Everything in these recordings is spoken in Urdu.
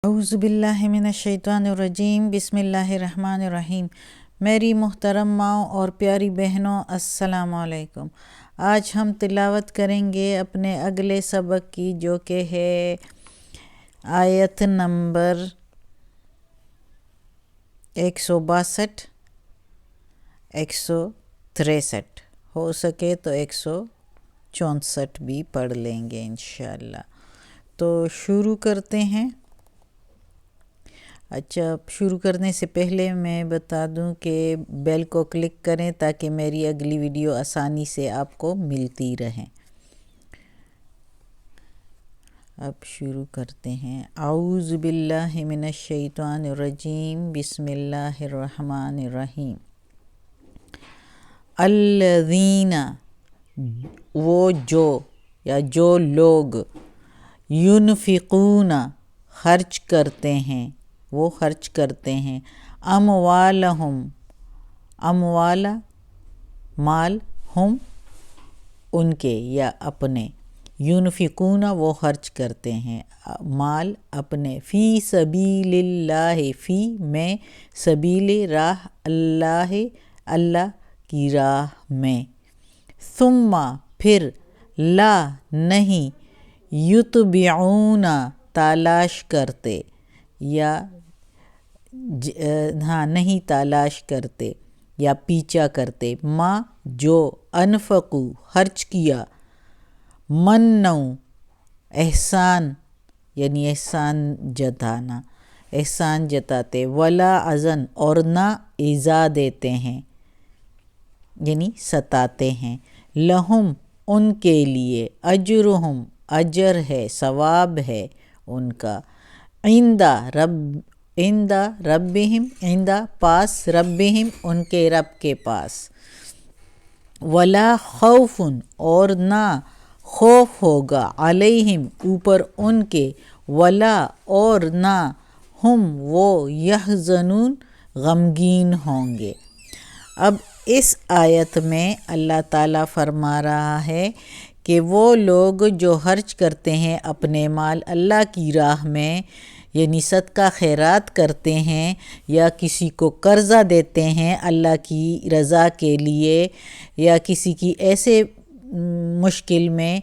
اعوذ باللہ من الشیطان الرجیم بسم اللہ الرحمن الرحیم۔ میری محترم ماؤں اور پیاری بہنوں، السلام علیکم۔ آج ہم تلاوت کریں گے اپنے اگلے سبق کی، جو کہ ہے آیت نمبر 162 163، ہو سکے تو 164 بھی پڑھ لیں گے انشاءاللہ۔ تو شروع کرتے ہیں۔ اچھا، شروع کرنے سے پہلے میں بتا دوں کہ بیل کو کلک کریں تاکہ میری اگلی ویڈیو آسانی سے آپ کو ملتی رہیں۔ اب شروع کرتے ہیں۔ اعوذ باللہ من الشیطان الرجیم، بسم اللہ الرحمن الرحیم۔ الذین، وہ جو یا جو لوگ، ينفقون، خرچ کرتے ہیں، وہ خرچ کرتے ہیں، اموالہم، اموال مال، ہم ان کے یا اپنے، ينفقون وہ خرچ کرتے ہیں مال اپنے، فی سبیل اللہ، فی میں، سبیل راہ، اللہ اللہ کی راہ میں، ثم پھر، لا نہیں، یتبعون تلاش کرتے، یا نہیں تلاش کرتے یا پیچھا کرتے، ما جو، انفقو خرچ کیا، منو احسان یعنی احسان جتانا، احسان جتاتے، ولا اذن اور نہ ایذا دیتے ہیں یعنی ستاتے ہیں، لہم ان کے لیے، اجرہم اجر ہے، ثواب ہے ان کا، عند ربہم، عند پاس، ربہم ان کے رب کے پاس، ولا خوف اور نہ خوف ہوگا، علیہم اوپر ان کے، ولا اور نہ، ہم وہ، یحزنون غمگین ہوں گے۔ اب اس آیت میں اللہ تعالیٰ فرما رہا ہے کہ وہ لوگ جو خرچ کرتے ہیں اپنے مال اللہ کی راہ میں، یعنی صدقہ خیرات کرتے ہیں یا کسی کو قرضہ دیتے ہیں اللہ کی رضا کے لیے، یا کسی کی ایسے مشکل میں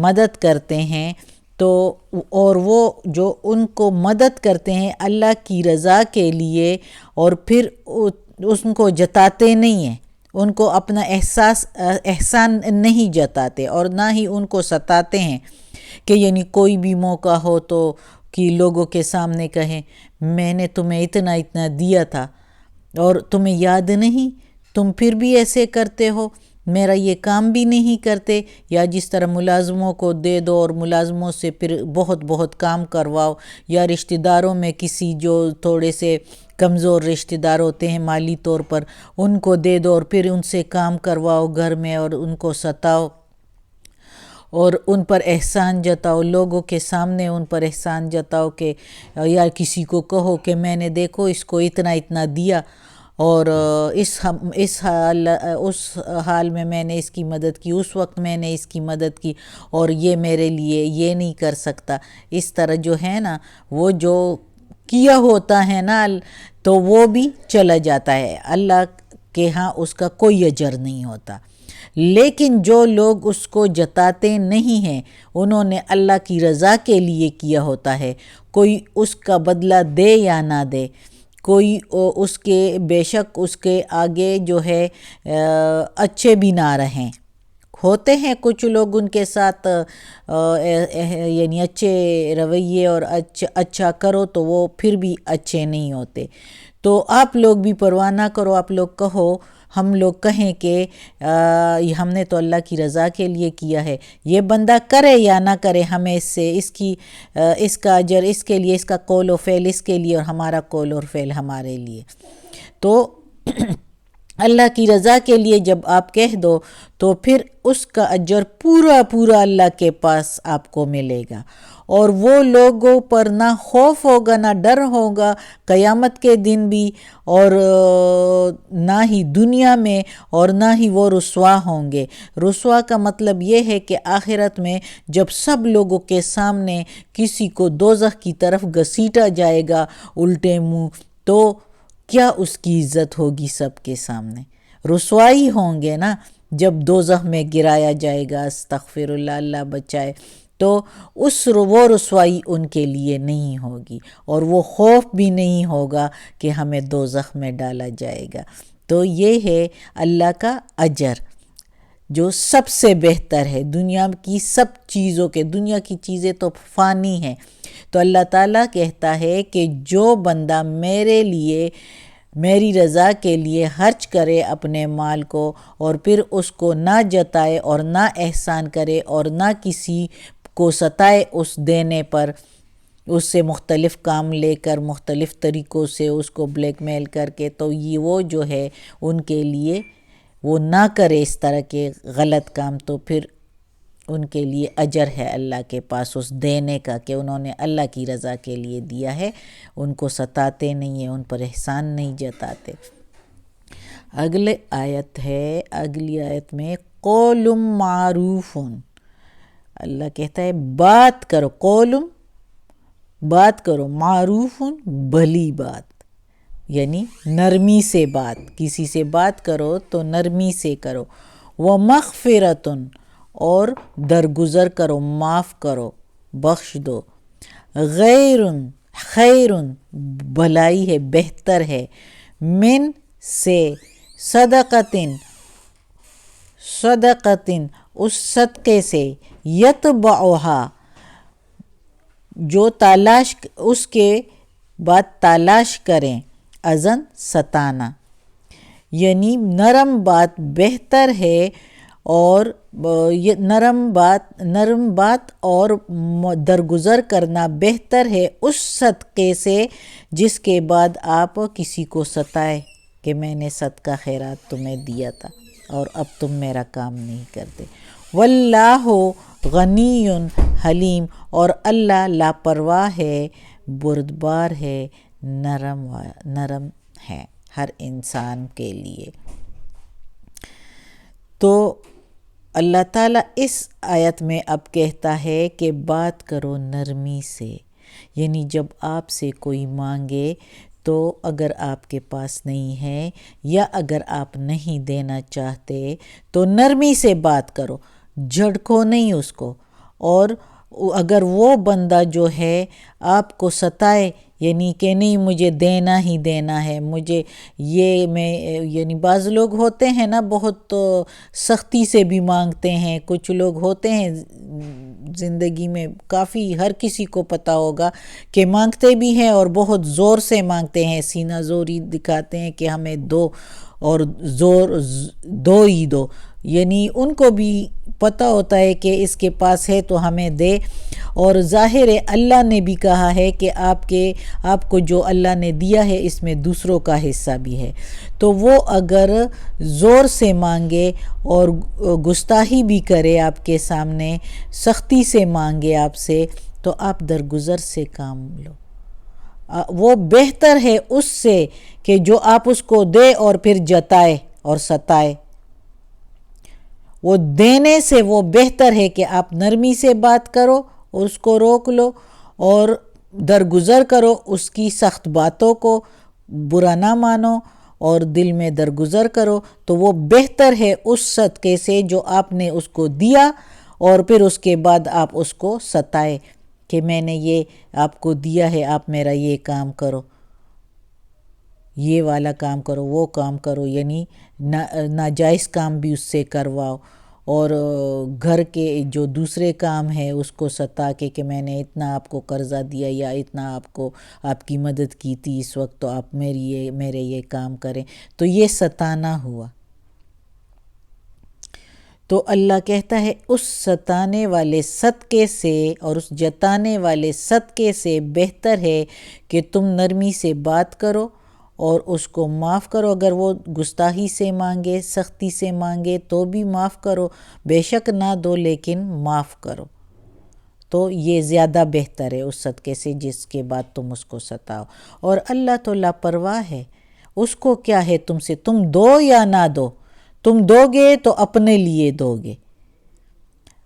مدد کرتے ہیں، تو اور وہ جو ان کو مدد کرتے ہیں اللہ کی رضا کے لیے، اور پھر ان کو جتاتے نہیں ہیں، ان کو اپنا احسان نہیں جتاتے اور نہ ہی ان کو ستاتے ہیں، کہ یعنی کوئی بھی موقع ہو تو کہ لوگوں کے سامنے کہیں میں نے تمہیں اتنا اتنا دیا تھا اور تمہیں یاد نہیں، تم پھر بھی ایسے کرتے ہو، میرا یہ کام بھی نہیں کرتے، یا جس طرح ملازموں کو دے دو اور ملازموں سے پھر بہت بہت کام کرواؤ، یا رشتہ داروں میں کسی جو تھوڑے سے کمزور رشتہ دار ہوتے ہیں مالی طور پر، ان کو دے دو اور پھر ان سے کام کرواؤ گھر میں اور ان کو ستاؤ اور ان پر احسان جتاؤ، لوگوں کے سامنے ان پر احسان جتاؤ، کہ یا کسی کو کہو کہ میں نے دیکھو اس کو اتنا اتنا دیا، اور اس حال میں نے اس کی مدد کی، اس وقت میں نے اس کی مدد کی، اور یہ میرے لیے یہ نہیں کر سکتا۔ اس طرح جو ہے نا، وہ جو کیا ہوتا ہے نا تو وہ بھی چلا جاتا ہے، اللہ کے ہاں اس کا کوئی اجر نہیں ہوتا۔ لیکن جو لوگ اس کو جتاتے نہیں ہیں، انہوں نے اللہ کی رضا کے لیے کیا ہوتا ہے، کوئی اس کا بدلہ دے یا نہ دے، کوئی اس کے بے شک اس کے آگے جو ہے اچھے بھی نہ رہیں، ہوتے ہیں کچھ لوگ ان کے ساتھ یعنی اچھے رویے اور اچھا کرو تو وہ پھر بھی اچھے نہیں ہوتے، تو آپ لوگ بھی پرواہ نہ کرو، آپ لوگ کہو، ہم لوگ کہیں کہ ہم نے تو اللہ کی رضا کے لیے کیا ہے، یہ بندہ کرے یا نہ کرے، ہمیں اس سے اس کا اجر اس کے لیے، اس کا قول و فعل اس کے لیے اور ہمارا قول اور فعل ہمارے لیے۔ تو اللہ کی رضا کے لیے جب آپ کہہ دو تو پھر اس کا اجر پورا پورا اللہ کے پاس آپ کو ملے گا، اور وہ لوگوں پر نہ خوف ہوگا نہ ڈر ہوگا قیامت کے دن بھی، اور نہ ہی دنیا میں، اور نہ ہی وہ رسوا ہوں گے۔ رسوا کا مطلب یہ ہے کہ آخرت میں جب سب لوگوں کے سامنے کسی کو دوزخ کی طرف گھسیٹا جائے گا الٹے منہ، تو کیا اس کی عزت ہوگی سب کے سامنے؟ رسوائی ہوں گے نا جب دوزخ میں گرایا جائے گا، استغفر اللہ، اللہ بچائے، تو وہ رسوائی ان کے لیے نہیں ہوگی، اور وہ خوف بھی نہیں ہوگا کہ ہمیں دوزخ میں ڈالا جائے گا۔ تو یہ ہے اللہ کا اجر جو سب سے بہتر ہے دنیا کی سب چیزوں کے۔ دنیا کی چیزیں تو فانی ہیں، تو اللہ تعالیٰ کہتا ہے کہ جو بندہ میرے لیے، میری رضا کے لیے خرچ کرے اپنے مال کو، اور پھر اس کو نہ جتائے اور نہ احسان کرے اور نہ کسی کو ستائے اس دینے پر، اس سے مختلف کام لے کر مختلف طریقوں سے اس کو بلیک میل کر کے، تو یہ وہ جو ہے ان کے لیے وہ نہ کرے اس طرح کے غلط کام، تو پھر ان کے لیے اجر ہے اللہ کے پاس اس دینے کا کہ انہوں نے اللہ کی رضا کے لیے دیا ہے، ان کو ستاتے نہیں ہیں، ان پر احسان نہیں جتاتے۔ اگلی آیت میں قول معروف، اللہ کہتا ہے بات کرو، قولم بات کرو، معروف بھلی بات، یعنی نرمی سے بات، کسی سے بات کرو تو نرمی سے کرو، ومغفرۃ اور درگزر کرو، معاف کرو، بخش دو، خیر بھلائی ہے، بہتر ہے، من سے، صدقتن اس صدقے سے، یتبعہا جو تلاش، اس کے بعد تلاش کریں، اذن ستانا، یعنی نرم بات بہتر ہے، اور نرم بات اور درگزر کرنا بہتر ہے اس صدقے سے جس کے بعد آپ کسی کو ستائے کہ میں نے صدقہ خیرات تمہیں دیا تھا اور اب تم میرا کام نہیں کرتے۔ واللہ غنی حلیم، اور اللہ لاپرواہ ہے، بردبار ہے، نرم ہے ہر انسان کے لیے۔ تو اللہ تعالیٰ اس آیت میں اب کہتا ہے کہ بات کرو نرمی سے، یعنی جب آپ سے کوئی مانگے تو اگر آپ کے پاس نہیں ہے یا اگر آپ نہیں دینا چاہتے تو نرمی سے بات کرو، جھڑکو نہیں اس کو، اور اگر وہ بندہ جو ہے آپ کو ستائے، یعنی کہ نہیں مجھے دینا ہی دینا ہے، مجھے یہ میں، یعنی بعض لوگ ہوتے ہیں نا بہت سختی سے بھی مانگتے ہیں، کچھ لوگ ہوتے ہیں زندگی میں کافی، ہر کسی کو پتہ ہوگا کہ مانگتے بھی ہیں اور بہت زور سے مانگتے ہیں، سینہ زوری دکھاتے ہیں کہ ہمیں دو، اور دو ہی دو، یعنی ان کو بھی پتہ ہوتا ہے کہ اس کے پاس ہے تو ہمیں دے، اور ظاہر ہے اللہ نے بھی کہا ہے کہ آپ کو جو اللہ نے دیا ہے اس میں دوسروں کا حصہ بھی ہے، تو وہ اگر زور سے مانگے اور گستاخی بھی کرے آپ کے سامنے، سختی سے مانگے آپ سے، تو آپ درگزر سے کام لو، وہ بہتر ہے اس سے کہ جو آپ اس کو دے اور پھر جتائے اور ستائے، وہ دینے سے وہ بہتر ہے کہ آپ نرمی سے بات کرو، اس کو روک لو اور درگزر کرو، اس کی سخت باتوں کو برا نہ مانو اور دل میں درگزر کرو، تو وہ بہتر ہے اس صدقے سے جو آپ نے اس کو دیا، اور پھر اس کے بعد آپ اس کو ستائے کہ میں نے یہ آپ کو دیا ہے، آپ میرا یہ کام کرو، یہ والا کام کرو، وہ کام کرو، یعنی ناجائز کام بھی اس سے کرواؤ، اور گھر کے جو دوسرے کام ہیں اس کو ستا کے کہ میں نے اتنا آپ کو قرضہ دیا یا اتنا آپ کی مدد کی تھی اس وقت، تو آپ میرے یہ کام کریں، تو یہ ستانا ہوا۔ تو اللہ کہتا ہے اس ستانے والے صدقے سے اور اس جتانے والے صدقے سے بہتر ہے کہ تم نرمی سے بات کرو اور اس کو معاف کرو، اگر وہ گستاخی سے مانگے، سختی سے مانگے تو بھی معاف کرو، بے شک نہ دو لیکن معاف کرو، تو یہ زیادہ بہتر ہے اس صدقے سے جس کے بعد تم اس کو ستاؤ۔ اور اللہ تو لاپرواہ ہے، اس کو کیا ہے تم سے، تم دو یا نہ دو، تم دو گے تو اپنے لیے دو گے،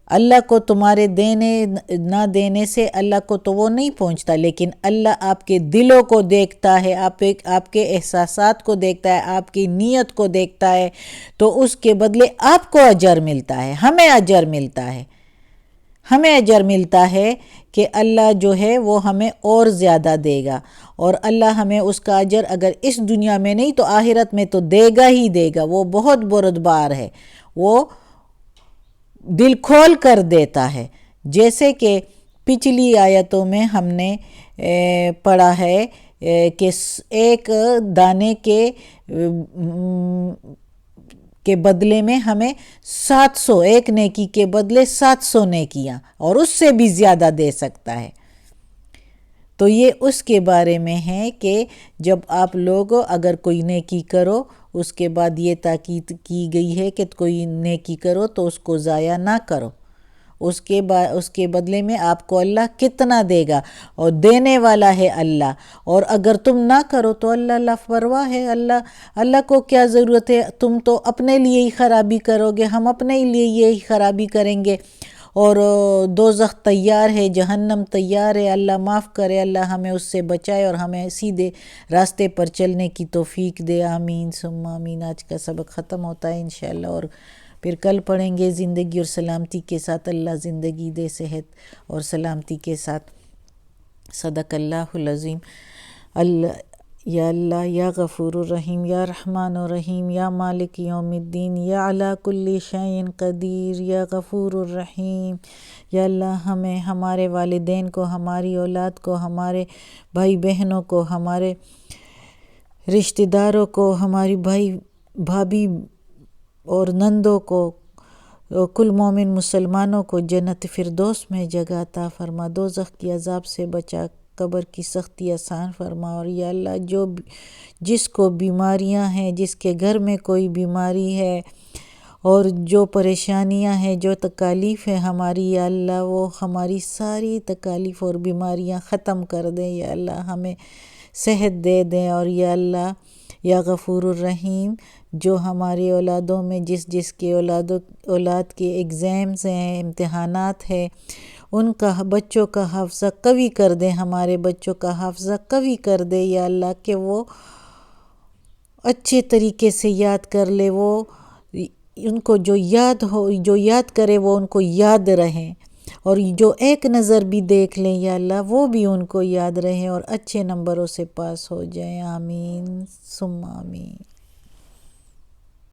اللہ کو تمہارے دینے نہ دینے سے اللہ کو تو وہ نہیں پہنچتا، لیکن اللہ آپ کے دلوں کو دیکھتا ہے، آپ کے احساسات کو دیکھتا ہے، آپ کی نیت کو دیکھتا ہے، تو اس کے بدلے آپ کو اجر ملتا ہے، ہمیں اجر ملتا ہے، ہمیں اجر ملتا ہے کہ اللہ جو ہے وہ ہمیں اور زیادہ دے گا، اور اللہ ہمیں اس کا اجر اگر اس دنیا میں نہیں تو آخرت میں تو دے گا ہی دے گا، وہ بہت بردبار ہے، وہ دل کھول کر دیتا ہے، جیسے کہ پچھلی آیتوں میں ہم نے پڑھا ہے کہ ایک دانے کے بدلے میں ہمیں 700، ایک نیکی کے بدلے 700 نیکیاں، اور اس سے بھی زیادہ دے سکتا ہے۔ تو یہ اس کے بارے میں ہے کہ جب آپ لوگ اگر کوئی نیکی کرو، اس کے بعد یہ تاکید کی گئی ہے کہ کوئی نیکی کرو تو اس کو ضائع نہ کرو، اس کے بدلے میں آپ کو اللہ کتنا دے گا، اور دینے والا ہے اللہ، اور اگر تم نہ کرو تو اللہ لاپرواہ ہے، اللہ کو کیا ضرورت ہے، تم تو اپنے لیے ہی خرابی کرو گے، ہم اپنے لیے ہی خرابی کریں گے، اور دوزخ تیار ہے، جہنم تیار ہے، اللہ معاف کرے، اللہ ہمیں اس سے بچائے اور ہمیں سیدھے راستے پر چلنے کی توفیق دے، آمین ثم آمین۔ آج کا سبق ختم ہوتا ہے انشاءاللہ، اور پھر کل پڑھیں گے زندگی اور سلامتی کے ساتھ، اللہ زندگی دے، صحت اور سلامتی کے ساتھ۔ صدق اللہ العظیم۔ یا اللہ، یا غفور الرحیم، یا رحمان الرحیم، یا مالک یوم الدین، یا علی کل شیء قدیر، یا غفور الرحیم۔ یا اللہ ہمیں، ہمارے والدین کو، ہماری اولاد کو، ہمارے بھائی بہنوں کو، ہمارے رشتہ داروں کو، ہماری بھائی بھابھی اور نندوں کو، کل مومن مسلمانوں کو جنت فردوس میں جگہ عطا فرما، دوزخ کی عذاب سے بچا، قبر کی سختی آسان فرما، اور یا اللہ جس کو بیماریاں ہیں، جس کے گھر میں کوئی بیماری ہے اور جو پریشانیاں ہیں، جو تکالیف ہے ہماری، یا اللہ وہ ہماری ساری تکالیف اور بیماریاں ختم کر دیں، یا اللہ ہمیں صحت دے دیں، اور یا اللہ یا غفور الرحیم، جو ہماری اولادوں میں جس کے اولاد کے ایگزامز ہیں، امتحانات ہیں، ان کا بچوں کا حافظہ قوی کر دے، ہمارے بچوں کا حافظہ قوی کر دے، یا اللہ کہ وہ اچھے طریقے سے یاد کر لے، وہ ان کو جو یاد کرے وہ ان کو یاد رہیں، اور جو ایک نظر بھی دیکھ لیں یا اللہ وہ بھی ان کو یاد رہیں اور اچھے نمبروں سے پاس ہو جائیں، آمین ثم آمین۔